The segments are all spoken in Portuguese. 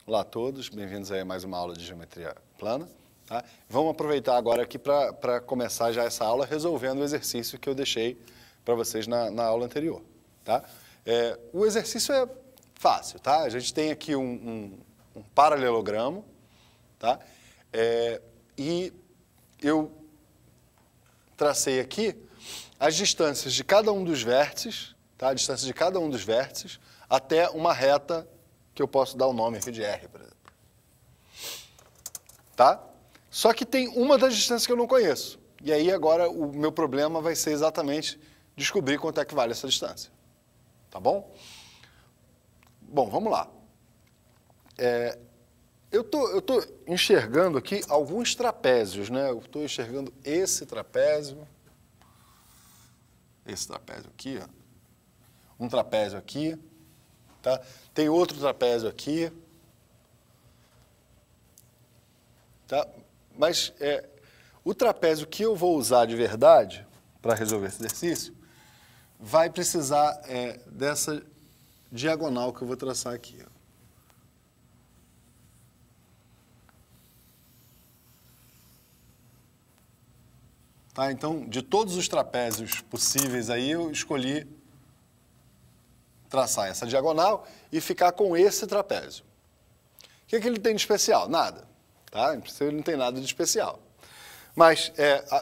Olá a todos, bem-vindos a mais uma aula de geometria plana. Tá? Vamos aproveitar agora aqui para começar já essa aula resolvendo o exercício que eu deixei para vocês na aula anterior. Tá? O exercício é fácil, tá? A gente tem aqui um paralelogramo, tá? E eu tracei aqui as distâncias de cada um dos vértices, tá? A distância de cada um dos vértices até uma reta que eu posso dar o nome aqui de R, por exemplo. Tá? Só que tem uma das distâncias que eu não conheço. E aí agora o meu problema vai ser exatamente descobrir quanto é que vale essa distância. Tá bom? Bom, vamos lá. Eu tô enxergando aqui alguns trapézios, né? Eu estou enxergando esse trapézio aqui, ó. Um trapézio aqui, tá? Tem outro trapézio aqui, tá? Mas o trapézio que eu vou usar de verdade para resolver esse exercício vai precisar dessa diagonal que eu vou traçar aqui, ó. Tá, então, de todos os trapézios possíveis aí, eu escolhi traçar essa diagonal e ficar com esse trapézio. O que ele tem de especial? Nada. Tá? Ele não tem nada de especial. Mas,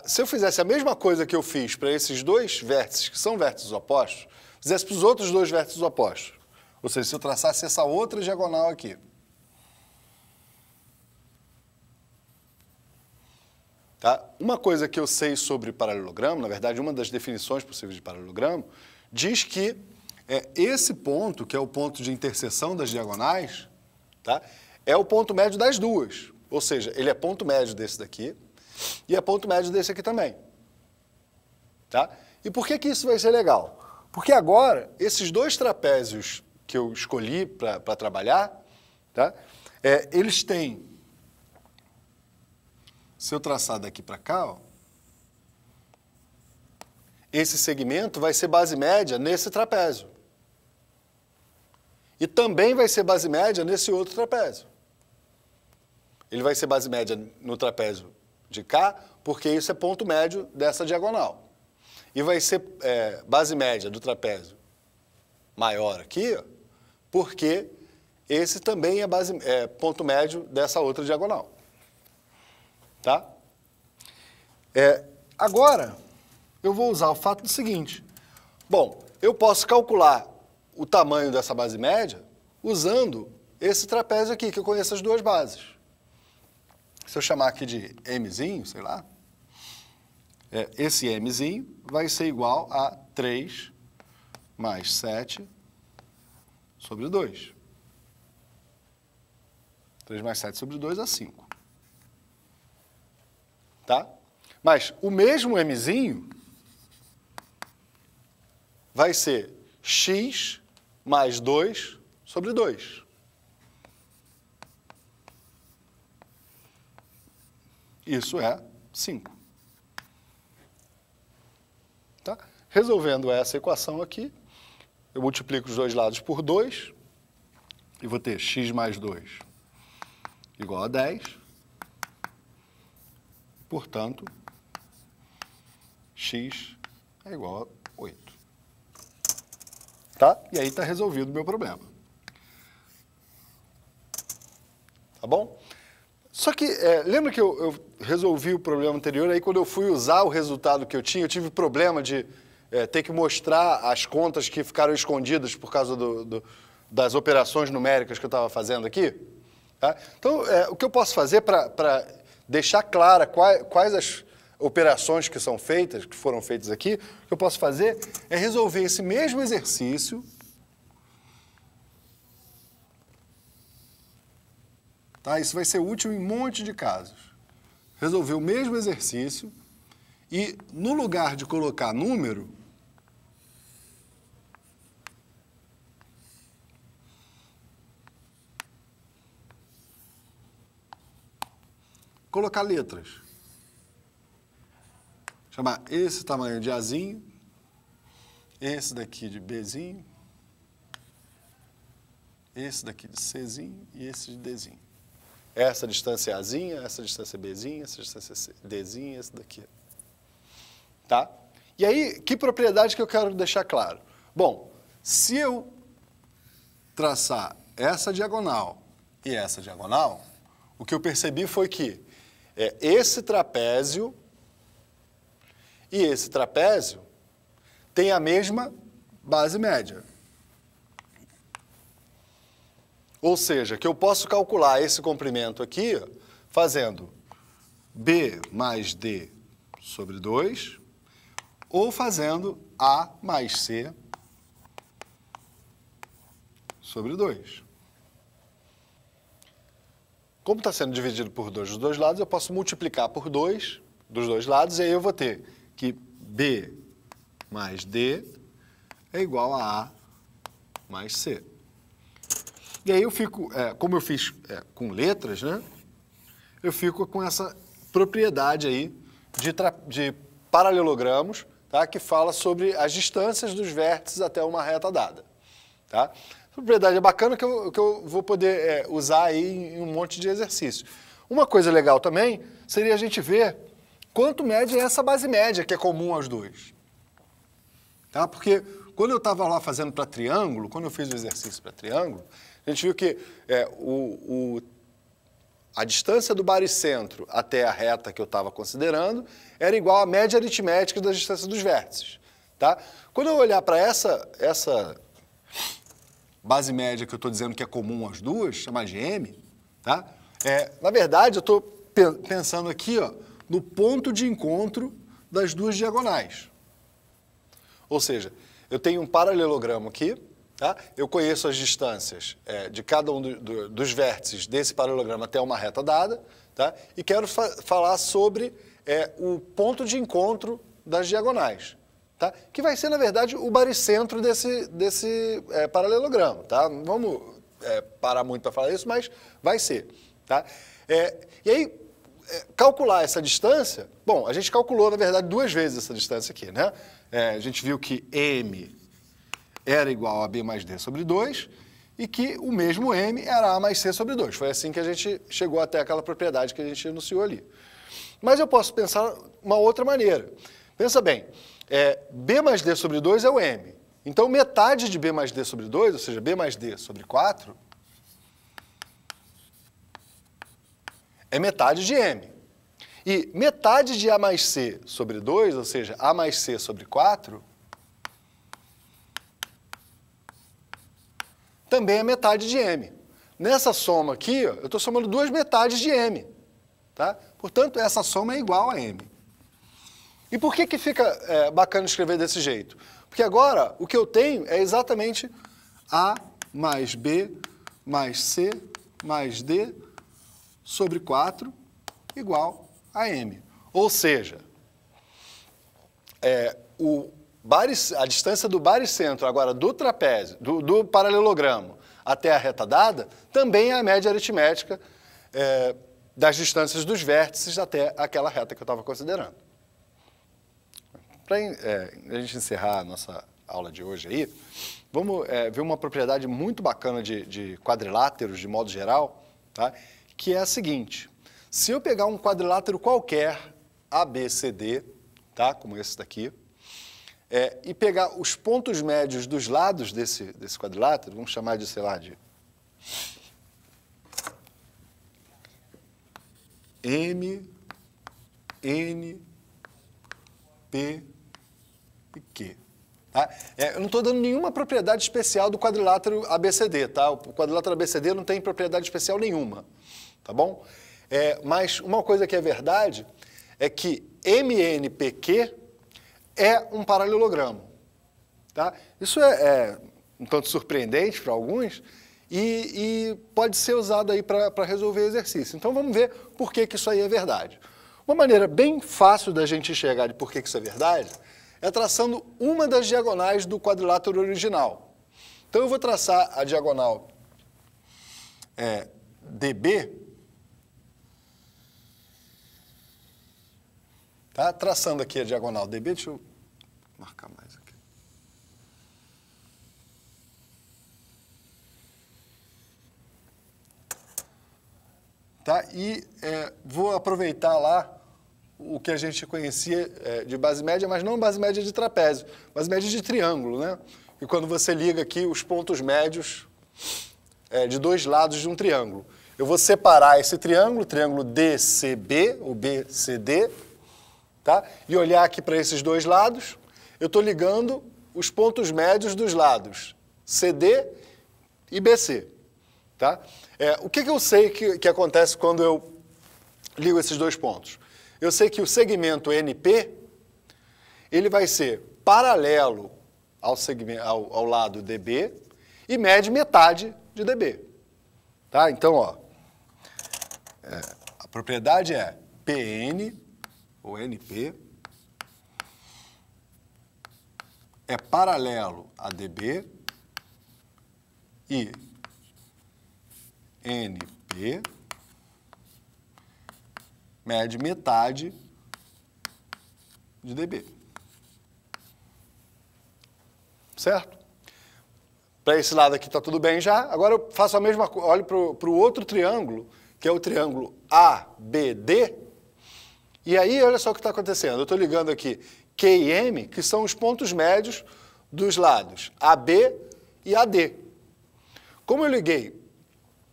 se eu fizesse a mesma coisa que eu fiz para esses dois vértices, que são vértices opostos, fizesse para os outros dois vértices opostos, ou seja, se eu traçasse essa outra diagonal aqui, tá? Uma coisa que eu sei sobre paralelogramo, na verdade, uma das definições possíveis de paralelogramo, diz que esse ponto, que é o ponto de interseção das diagonais, tá? É o ponto médio das duas. Ou seja, ele é ponto médio desse daqui e é ponto médio desse aqui também. Tá? E por que isso vai ser legal? Porque agora, esses dois trapézios que eu escolhi para trabalhar, tá? Eles têm, se eu traçar daqui para cá, ó, esse segmento vai ser base média nesse trapézio. E também vai ser base média nesse outro trapézio. Ele vai ser base média no trapézio de cá, porque isso é ponto médio dessa diagonal. E vai ser base média do trapézio maior aqui, ó, porque esse também é ponto médio dessa outra diagonal. Tá? Agora, eu vou usar o fato do seguinte. Bom, eu posso calcular o tamanho dessa base média usando esse trapézio aqui, que eu conheço as duas bases. Se eu chamar aqui de Mzinho, sei lá, esse Mzinho vai ser igual a 3 mais 7 sobre 2. 3 mais 7 sobre 2 é 5. Tá? Mas o mesmo Mzinho vai ser x mais 2 sobre 2. Isso é 5. Tá? Resolvendo essa equação aqui, eu multiplico os dois lados por 2 e vou ter x mais 2 igual a 10. Portanto, x é igual a 8. Tá? E aí está resolvido o meu problema. Tá bom? Só que, lembra que eu resolvi o problema anterior, aí quando eu fui usar o resultado que eu tinha, eu tive problema de ter que mostrar as contas que ficaram escondidas por causa das operações numéricas que eu estava fazendo aqui? Tá? Então, o que eu posso fazer para deixar clara quais as operações que foram feitas aqui, o que eu posso fazer é resolver esse mesmo exercício, tá? Isso vai ser útil em um monte de casos. Resolver o mesmo exercício e, no lugar de colocar número, colocar letras. Chamar esse tamanho de Azinho, esse daqui de Bzinho, esse daqui de Czinho e esse de Dzinho. Essa distância é Azinha, essa distância é Bzinha, essa distância é Dzinha, esse daqui. Tá? E aí, que propriedade que eu quero deixar claro? Bom, se eu traçar essa diagonal e essa diagonal, o que eu percebi foi que esse trapézio e esse trapézio têm a mesma base média. Ou seja, que eu posso calcular esse comprimento aqui fazendo B mais D sobre 2 ou fazendo A mais C sobre 2. Como está sendo dividido por 2 dos dois lados, eu posso multiplicar por 2 dos dois lados, e aí eu vou ter que B mais D é igual a A mais C. E aí eu fico, como eu fiz com letras, né, eu fico com essa propriedade aí de paralelogramos, tá, que fala sobre as distâncias dos vértices até uma reta dada. Tá? Propriedade é bacana que eu vou poder usar aí em um monte de exercício. Uma coisa legal também seria a gente ver quanto mede essa base média que é comum aos dois. Tá? Porque quando eu estava lá fazendo para triângulo, quando eu fiz o exercício para triângulo, a gente viu que a distância do baricentro até a reta que eu estava considerando era igual à média aritmética das distâncias dos vértices. Tá? Quando eu olhar para essa base média que eu estou dizendo que é comum às duas, chamar de M, tá? Na verdade, eu estou pensando aqui no ponto de encontro das duas diagonais. Ou seja, eu tenho um paralelogramo aqui, tá? Eu conheço as distâncias de cada um dos vértices desse paralelogramo até uma reta dada, tá? E quero falar sobre o ponto de encontro das diagonais. Tá? Que vai ser, na verdade, o baricentro desse paralelogramo. Tá? Não vamos parar muito para falar isso, mas vai ser. Tá? E aí, calcular essa distância, bom, a gente calculou, na verdade, 2 vezes essa distância aqui. Né? A gente viu que M era igual a B mais D sobre 2 e que o mesmo M era A mais C sobre 2. Foi assim que a gente chegou até aquela propriedade que a gente enunciou ali. Mas eu posso pensar uma outra maneira. Pensa bem. B mais D sobre 2 é o M. Então, metade de B mais D sobre 2, ou seja, B mais D sobre 4, é metade de M. E metade de A mais C sobre 2, ou seja, A mais C sobre 4, também é metade de M. Nessa soma aqui, eu estou somando 2 metades de M. Tá? Portanto, essa soma é igual a M. E por que fica bacana escrever desse jeito? Porque agora o que eu tenho é exatamente A mais B mais C mais D sobre 4 igual a M. Ou seja, a distância do baricentro agora do trapézio, do paralelogramo até a reta dada, também é a média aritmética das distâncias dos vértices até aquela reta que eu estava considerando. Para a gente encerrar a nossa aula de hoje aí, vamos ver uma propriedade muito bacana de quadriláteros, de modo geral, tá? Que é a seguinte: se eu pegar um quadrilátero qualquer, ABCD, tá? Como esse daqui, e pegar os pontos médios dos lados desse quadrilátero, vamos chamar de, sei lá, de M, N, P e Q. Tá? Eu não estou dando nenhuma propriedade especial do quadrilátero ABCD, tá? O quadrilátero ABCD não tem propriedade especial nenhuma, tá bom? Mas uma coisa que é verdade é que MNPQ é um paralelogramo, tá? Isso é um tanto surpreendente para alguns e pode ser usado aí para resolver exercício. Então vamos ver por que isso aí é verdade. Uma maneira bem fácil da gente enxergar de por que isso é verdade é traçando uma das diagonais do quadrilátero original. Então eu vou traçar a diagonal DB, tá? Traçando aqui a diagonal DB, deixa eu marcar mais aqui. tá? E vou aproveitar lá o que a gente conhecia de base média, mas não base média de trapézio, base média de triângulo, né? E quando você liga aqui os pontos médios de dois lados de um triângulo. Eu vou separar esse triângulo, triângulo DCB, ou BCD, tá? E olhar aqui para esses dois lados, eu estou ligando os pontos médios dos lados CD e BC. Tá? O que eu sei que acontece quando eu ligo esses dois pontos? Eu sei que o segmento NP ele vai ser paralelo ao lado DB e mede metade de DB. Tá? Então, ó, a propriedade é PN, ou NP, é paralelo a DB e NP mede metade de DB. Certo? Para esse lado aqui está tudo bem já. Agora eu faço a mesma coisa, olho para o outro triângulo, que é o triângulo ABD, e aí olha só o que está acontecendo. Eu estou ligando aqui Q e M, que são os pontos médios dos lados AB e AD. Como eu liguei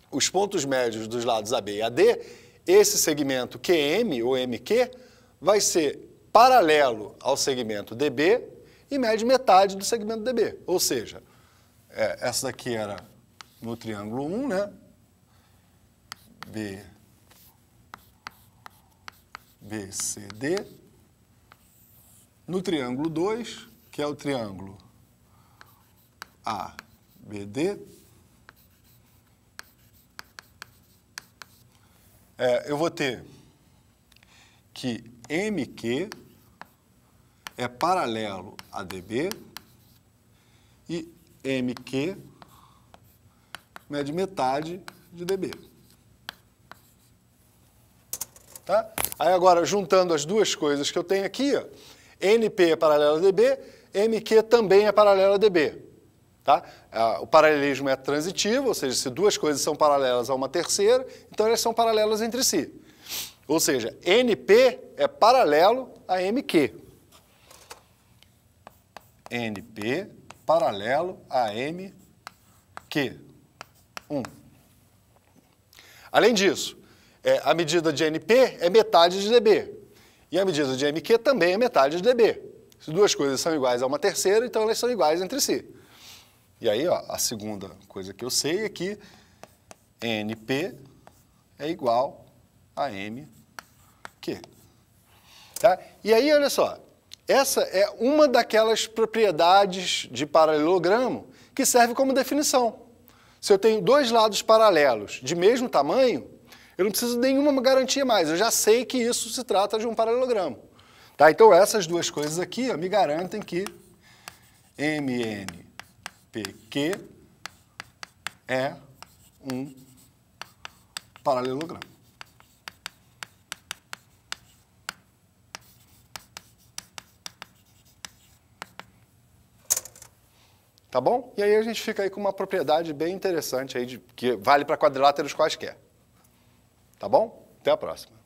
os pontos médios dos lados AB e AD, esse segmento QM, ou MQ, vai ser paralelo ao segmento DB e mede metade do segmento DB. Ou seja, essa daqui era no triângulo 1, né? BCD. No triângulo 2, que é o triângulo ABD, eu vou ter que MQ é paralelo a DB e MQ mede metade de DB. Tá? Aí agora, juntando as duas coisas que eu tenho aqui, ó, NP é paralelo a DB, MQ também é paralelo a DB. Tá? O paralelismo é transitivo, ou seja, se duas coisas são paralelas a uma terceira, então elas são paralelas entre si. Ou seja, NP é paralelo a MQ. NP paralelo a MQ. Além disso, a medida de NP é metade de DB. E a medida de MQ também é metade de DB. Se duas coisas são iguais a uma terceira, então elas são iguais entre si. E aí, ó, a segunda coisa que eu sei é que NP é igual a MQ. Tá? E aí, olha só, essa é uma daquelas propriedades de paralelogramo que serve como definição. Se eu tenho dois lados paralelos de mesmo tamanho, eu não preciso de nenhuma garantia mais, eu já sei que isso se trata de um paralelogramo. Tá? Então, essas duas coisas aqui ó, me garantem que MNPQ é um paralelogramo. Tá bom? E aí a gente fica aí com uma propriedade bem interessante aí que vale para quadriláteros quaisquer. Tá bom? Até a próxima.